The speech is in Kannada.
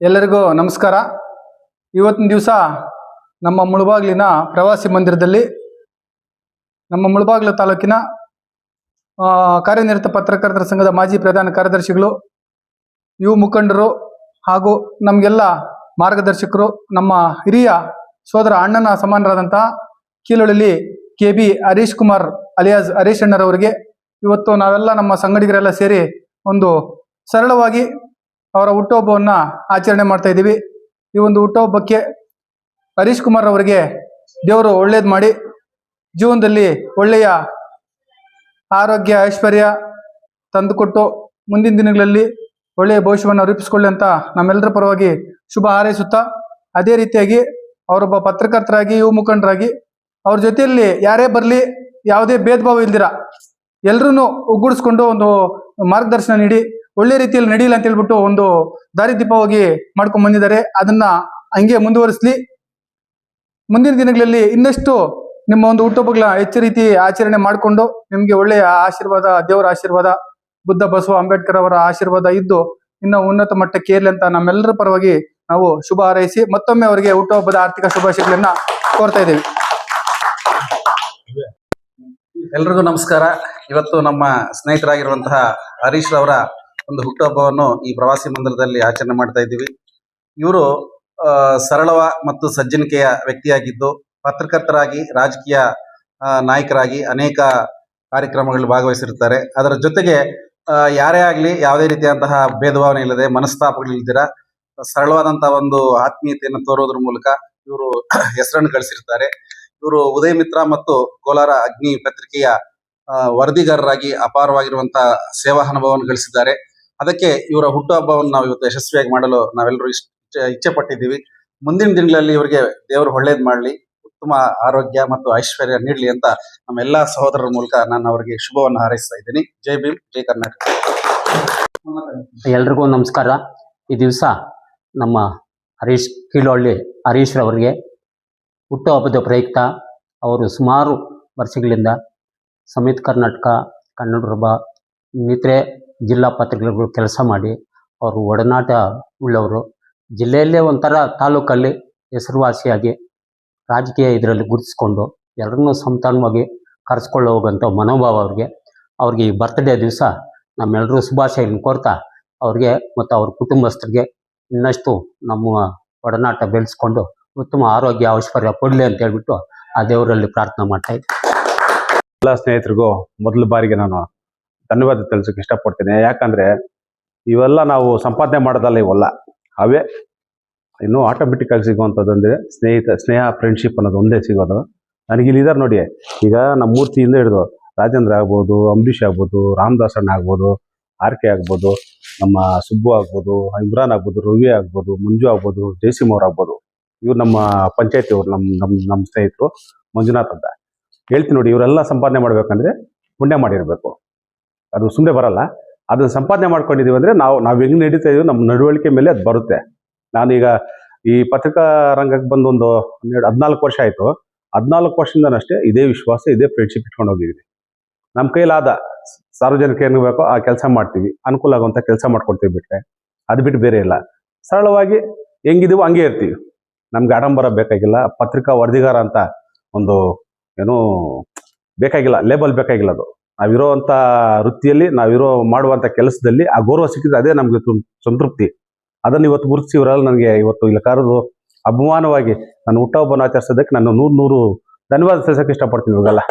ಎಲ್ಲರಿಗೂ ನಮಸ್ಕಾರ. ಇವತ್ತಿನ ದಿವಸ ನಮ್ಮ ಮುಳಬಾಗಿಲಿನ ಪ್ರವಾಸಿ ಮಂದಿರದಲ್ಲಿ ನಮ್ಮ ಮುಳಬಾಗಿಲು ತಾಲೂಕಿನ ಕಾರ್ಯನಿರತ ಪತ್ರಕರ್ತರ ಸಂಘದ ಮಾಜಿ ಪ್ರಧಾನ ಕಾರ್ಯದರ್ಶಿಗಳು, ಯುವ ಮುಖಂಡರು ಹಾಗೂ ನಮಗೆಲ್ಲ ಮಾರ್ಗದರ್ಶಕರು, ನಮ್ಮ ಹಿರಿಯ ಸೋದರ ಅಣ್ಣನ ಸಮಾನರಾದಂತಹ ಕೀಲೊಳ್ಳಿ KB ಹರೀಶ್ ಕುಮಾರ್ ಅಲಿಯಾಸ್ ಹರೀಶ್ ಅಣ್ಣರವರಿಗೆ ಇವತ್ತು ನಾವೆಲ್ಲ ನಮ್ಮ ಸಂಗಡಿಗರೆಲ್ಲ ಸೇರಿ ಒಂದು ಸರಳವಾಗಿ ಅವರ ಹುಟ್ಟುಹಬ್ಬವನ್ನು ಆಚರಣೆ ಮಾಡ್ತಾ ಇದ್ದೀವಿ. ಈ ಒಂದು ಹುಟ್ಟುಹಬ್ಬಕ್ಕೆ ಹರೀಶ್ ಕುಮಾರ್ ಅವರಿಗೆ ದೇವರು ಒಳ್ಳೇದು ಮಾಡಿ ಜೀವನದಲ್ಲಿ ಒಳ್ಳೆಯ ಆರೋಗ್ಯ ಐಶ್ವರ್ಯ ತಂದುಕೊಟ್ಟು ಮುಂದಿನ ದಿನಗಳಲ್ಲಿ ಒಳ್ಳೆಯ ಭವಿಷ್ಯವನ್ನು ರೂಪಿಸಿಕೊಳ್ಳಿ ಅಂತ ನಮ್ಮೆಲ್ಲರ ಪರವಾಗಿ ಶುಭ ಹಾರೈಸುತ್ತಾ, ಅದೇ ರೀತಿಯಾಗಿ ಅವರೊಬ್ಬ ಪತ್ರಕರ್ತರಾಗಿ, ಯುವ ಮುಖಂಡರಾಗಿ ಅವ್ರ ಜೊತೆಯಲ್ಲಿ ಯಾರೇ ಬರಲಿ ಯಾವುದೇ ಭೇದ ಭಾವ ಇಲ್ದಿರ ಎಲ್ಲರೂ ಒಗ್ಗೂಡಿಸ್ಕೊಂಡು ಒಂದು ಮಾರ್ಗದರ್ಶನ ನೀಡಿ ಒಳ್ಳೆ ರೀತಿಯಲ್ಲಿ ನಡೀಲಿ ಅಂತ ಹೇಳ್ಬಿಟ್ಟು ಒಂದು ದಾರಿದೀಪವಾಗಿ ಮಾಡ್ಕೊಂಡು ಬಂದಿದ್ದಾರೆ. ಅದನ್ನ ಹಂಗೆ ಮುಂದುವರಿಸಲಿ. ಮುಂದಿನ ದಿನಗಳಲ್ಲಿ ಇನ್ನಷ್ಟು ನಿಮ್ಮ ಒಂದು ಹುಟ್ಟುಹಬ್ಬಗಳ ಹೆಚ್ಚು ರೀತಿ ಆಚರಣೆ ಮಾಡಿಕೊಂಡು ನಿಮಗೆ ಒಳ್ಳೆಯ ಆಶೀರ್ವಾದ, ದೇವರ ಆಶೀರ್ವಾದ, ಬುದ್ಧ ಬಸವ ಅಂಬೇಡ್ಕರ್ ಅವರ ಆಶೀರ್ವಾದ ಇದ್ದು ಇನ್ನು ಉನ್ನತ ಮಟ್ಟಕ್ಕೆ ಏರ್ಲಿ ಅಂತ ನಮ್ಮೆಲ್ಲರ ಪರವಾಗಿ ನಾವು ಶುಭ ಹಾರೈಸಿ ಮತ್ತೊಮ್ಮೆ ಅವರಿಗೆ ಹುಟ್ಟುಹಬ್ಬದ ಆರ್ಥಿಕ ಶುಭಾಶಯಗಳನ್ನ ಕೋರ್ತಾ ಇದ್ದೀವಿ. ಎಲ್ರಿಗೂ ನಮಸ್ಕಾರ. ಇವತ್ತು ನಮ್ಮ ಸ್ನೇಹಿತರಾಗಿರುವಂತಹ ಹರೀಶ್ ರವರ ಒಂದು ಹುಟ್ಟುಹಬ್ಬವನ್ನು ಈ ಪ್ರವಾಸಿ ಮಂದಿರದಲ್ಲಿ ಆಚರಣೆ ಮಾಡ್ತಾ ಇದ್ದೀವಿ. ಇವರು ಸರಳ ಮತ್ತು ಸಜ್ಜನಿಕೆಯ ವ್ಯಕ್ತಿಯಾಗಿದ್ದು ಪತ್ರಕರ್ತರಾಗಿ, ರಾಜಕೀಯ ನಾಯಕರಾಗಿ ಅನೇಕ ಕಾರ್ಯಕ್ರಮಗಳಲ್ಲಿ ಭಾಗವಹಿಸಿರ್ತಾರೆ. ಅದರ ಜೊತೆಗೆ ಯಾರೇ ಆಗಲಿ ಯಾವುದೇ ರೀತಿಯಾದಂತಹ ಭೇದ ಭಾವನೆ ಇಲ್ಲದೆ, ಮನಸ್ತಾಪಗಳಿಲ್ದಿರ ಸರಳವಾದಂತಹ ಒಂದು ಆತ್ಮೀಯತೆಯನ್ನು ತೋರೋದ್ರ ಮೂಲಕ ಇವರು ಹೆಸರನ್ನು ಗಳಿಸಿರ್ತಾರೆ. ಇವರು ಉದಯ ಮಿತ್ರ ಮತ್ತು ಕೋಲಾರ ಅಗ್ನಿ ಪತ್ರಿಕೆಯ ವರದಿಗಾರರಾಗಿ ಅಪಾರವಾಗಿರುವಂತಹ ಸೇವಾ ಅನುಭವವನ್ನು ಗಳಿಸಿದ್ದಾರೆ. ಅದಕ್ಕೆ ಇವರ ಹುಟ್ಟುಹಬ್ಬವನ್ನು ನಾವು ಇವತ್ತು ಯಶಸ್ವಿಯಾಗಿ ಮಾಡಲು ನಾವೆಲ್ಲರೂ ಇಚ್ಛೆ ಪಟ್ಟಿದ್ದೀವಿ. ಮುಂದಿನ ದಿನಗಳಲ್ಲಿ ಇವರಿಗೆ ದೇವರು ಒಳ್ಳೇದು ಮಾಡಲಿ, ಉತ್ತಮ ಆರೋಗ್ಯ ಮತ್ತು ಐಶ್ವರ್ಯ ನೀಡಲಿ ಅಂತ ನಮ್ಮ ಎಲ್ಲಾ ಸಹೋದರರ ಮೂಲಕ ನಾನು ಅವರಿಗೆ ಶುಭವನ್ನು ಹಾರೈಸ್ತಾ ಇದ್ದೀನಿ. ಜೈ ಭೀಮ್, ಜೈ ಕರ್ನಾಟಕ. ಎಲ್ರಿಗೂ ನಮಸ್ಕಾರ. ಈ ದಿವಸ ನಮ್ಮ ಕೀಲೊಳ್ಳಿ ಹರೀಶ್ ರವರಿಗೆ ಹುಟ್ಟುಹಬ್ಬದ ಪ್ರಯುಕ್ತ ಅವರು ಸುಮಾರು ವರ್ಷಗಳಿಂದ ಸಂಯುಕ್ತ ಕರ್ನಾಟಕ, ಕನ್ನಡಪ್ರಭ ಇನ್ನಿತರೆ ಜಿಲ್ಲಾ ಪತ್ರಿಕೆಗಳು ಕೆಲಸ ಮಾಡಿ ಅವರು ಒಡನಾಟ ಉಳ್ಳವರು. ಜಿಲ್ಲೆಯಲ್ಲೇ ಒಂಥರ ತಾಲೂಕಲ್ಲಿ ಹೆಸರುವಾಸಿಯಾಗಿ ರಾಜಕೀಯ ಇದರಲ್ಲಿ ಗುರುತಿಸ್ಕೊಂಡು ಎಲ್ಲರನ್ನೂ ಸಮತಾನವಾಗಿ ಕರೆಸ್ಕೊಳ್ಳೋ ಹೋಗುವಂಥ ಮನೋಭಾವ ಅವ್ರಿಗೆ ಈ ಬರ್ತ್ಡೇ ದಿವಸ ನಮ್ಮೆಲ್ಲರೂ ಶುಭಾಶಯಗಳನ್ನು ಕೋರ್ತಾ ಅವ್ರಿಗೆ ಮತ್ತು ಅವ್ರ ಕುಟುಂಬಸ್ಥರಿಗೆ ಇನ್ನಷ್ಟು ನಮ್ಮ ಒಡನಾಟ ಬೆಳೆಸ್ಕೊಂಡು ಉತ್ತಮ ಆರೋಗ್ಯ ಐಶ್ವರ್ಯ ಕೊಡಲಿ ಅಂತ ಹೇಳ್ಬಿಟ್ಟು ಆ ದೇವರಲ್ಲಿ ಪ್ರಾರ್ಥನೆ ಮಾಡ್ತಾ ಇದ್ದೆ. ಎಲ್ಲ ಸ್ನೇಹಿತರಿಗೂ ಮೊದಲ ಬಾರಿಗೆ ನಾನು ಧನ್ಯವಾದ ತಿಳಿಸೋಕೆ ಇಷ್ಟಪಡ್ತೀನಿ. ಯಾಕಂದರೆ ಇವೆಲ್ಲ ನಾವು ಸಂಪಾದನೆ ಮಾಡೋದಲ್ಲ, ಇವೆಲ್ಲ ಅವೇ ಇನ್ನೂ ಆಟೋಮೆಟಿಕ್ಕಾಗಿ ಸಿಗುವಂಥದ್ದು. ಅಂದರೆ ಸ್ನೇಹ ಫ್ರೆಂಡ್ಶಿಪ್ ಅನ್ನೋದು ಒಂದೇ ಸಿಗೋದು. ನನಗೆ ಇಲ್ಲಿದ್ದಾರೆ ನೋಡಿ, ಈಗ ನಮ್ಮ ಮೂರ್ತಿಯಿಂದ ಹಿಡಿದು ರಾಜೇಂದ್ರ ಆಗ್ಬೋದು, ಅಂಬರೀಷ್ ಆಗ್ಬೋದು, ರಾಮದಾಸ್ ಅಣ್ಣ ಆಗ್ಬೋದು, ಆರ್ಕೆ ಆಗ್ಬೋದು, ನಮ್ಮ ಸುಬ್ಬು ಆಗ್ಬೋದು, ಇಮ್ರಾನ್ ಆಗ್ಬೋದು, ರವಿ ಆಗ್ಬೋದು, ಮಂಜು ಆಗ್ಬೋದು, ಜಯಸಿಂಹ ಅವ್ರು ಆಗ್ಬೋದು, ಇವ್ರು ನಮ್ಮ ಪಂಚಾಯತಿ ಅವ್ರು, ನಮ್ಮ ಸ್ನೇಹಿತರು ಮಂಜುನಾಥ್ ಅಂತ ಹೇಳ್ತೀನಿ ನೋಡಿ. ಇವರೆಲ್ಲ ಸಂಪಾದನೆ ಮಾಡಬೇಕಂದ್ರೆ ಪುಣ್ಯ ಮಾಡಿರಬೇಕು, ಅದು ಸುಮ್ಮನೆ ಬರಲ್ಲ. ಅದನ್ನು ಸಂಪಾದನೆ ಮಾಡ್ಕೊಂಡಿದ್ದೀವಿ ಅಂದರೆ ನಾವು ಹೆಂಗೆ ನಡೀತಾ ಇದೀವಿ ನಮ್ಮ ನಡವಳಿಕೆ ಮೇಲೆ ಅದು ಬರುತ್ತೆ. ನಾನೀಗ ಈ ಪತ್ರಿಕಾ ರಂಗಕ್ಕೆ ಬಂದು ಒಂದು 14 ವರ್ಷ ಆಯಿತು. 14 ವರ್ಷದಿಂದನಷ್ಟೇ ಇದೇ ವಿಶ್ವಾಸ, ಇದೇ ಫ್ರೆಂಡ್ಶಿಪ್ ಇಟ್ಕೊಂಡು ಹೋಗಿದ್ದೀವಿ. ನಮ್ಮ ಕೈಲಾದ ಸಾರ್ವಜನಿಕ ಏನು ಬೇಕೋ ಆ ಕೆಲಸ ಮಾಡ್ತೀವಿ, ಅನುಕೂಲ ಆಗುವಂಥ ಕೆಲಸ ಮಾಡ್ಕೊಡ್ತೀವಿ. ಬಿಟ್ಟರೆ ಅದು ಬಿಟ್ಟು ಬೇರೆ ಇಲ್ಲ. ಸರಳವಾಗಿ ಹೆಂಗಿದೀವೋ ಹಂಗೆ ಇರ್ತೀವಿ. ನಮ್ಗೆ ಆಡಂಬರ ಬೇಕಾಗಿಲ್ಲ, ಪತ್ರಿಕಾ ವರದಿಗಾರ ಅಂತ ಒಂದು ಏನೂ ಬೇಕಾಗಿಲ್ಲ, ಲೇಬಲ್ ಬೇಕಾಗಿಲ್ಲ. ಅದು ನಾವಿರೋವಂಥ ವೃತ್ತಿಯಲ್ಲಿ, ಮಾಡುವಂಥ ಕೆಲಸದಲ್ಲಿ ಆ ಗೌರವ ಸಿಕ್ಕಿದ್ರೆ ಅದೇ ನಮಗೆ ಸಂತೃಪ್ತಿ. ಅದನ್ನು ಇವತ್ತು ಗುರುತಿಸಿ ಇವರೆಲ್ಲ ನನಗೆ ಇವತ್ತು ಇಲ್ಲಿ ಕರೆದು ಅಭಿಮಾನವಾಗಿ ನಾನು ಹುಟ್ಟುಹಬ್ಬವನ್ನು ಆಚರಿಸೋದಕ್ಕೆ ನಾನು 100 ಧನ್ಯವಾದ ತಿಳಿಸೋಕೆ ಇಷ್ಟಪಡ್ತೀನಿ ಇವಾಗೆಲ್ಲ.